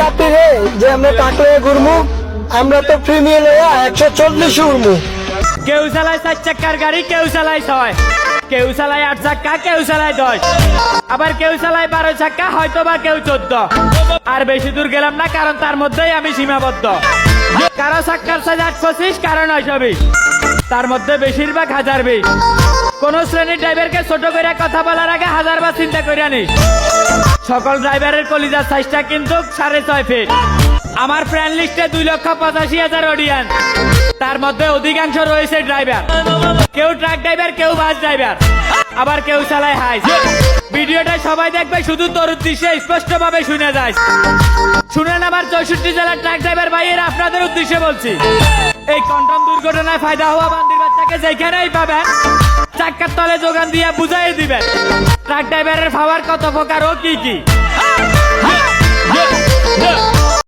রাত্রে যে আমরা টাকলে ঘুরমু, আমরা তো প্রিমিয়ার 140 উড়মু। কেউ চালায় 4 চাকার গাড়ি, কেউ চালায় 6, কেউ চালায় 8 চাকা, কেউ চালায় 10, আবার কেউ চালায় 12 চাকা, হয়তো বা কেউ 14। আর বেশি দূর গেলাম না, কারণ তার মধ্যেই আমি সীমাবদ্ধ। কারো চাক্কার সাইজ 825, কারো 920, তার মধ্যে বেশিরভাগ 1020। কোন শ্রেণীর ড্রাইভারকে ছোট করে কথা বলার আগে 1000 বার চিন্তা করে নিস। সকল ড্রাইভারের কলিজার সাইজটা কিন্তু 6.5 ফিট। আমার ফ্রেন্ড লিস্টে 2,85,000 অডিয়েন্স, তার মধ্যে অধিকাংশ রয়েছে ড্রাইভার। কেউ ট্রাক ড্রাইভার, কেউ বাস ড্রাইভার, আবার কেউ চালায় হাইস। ভিডিওটা সবাই দেখবে, শুধু তোর উদ্দেশ্যে স্পষ্ট ভাবে শুনে যায়। শুনেন আমার 64 জেলার ট্রাক ড্রাইভার ভাইয়েরা, আপনাদের উদ্দেশ্যে বলছি, এই কন্টন দুর্ঘটনায় ফায়দা হওয়া বান্দির বাচ্চাকে যেখানেই পাবেন, চাক্কার তলে যোগান দিয়ে বুঝাই দিবেন ট্রাক ড্রাইভারের পাওয়ার কত প্রকার ও কি কি।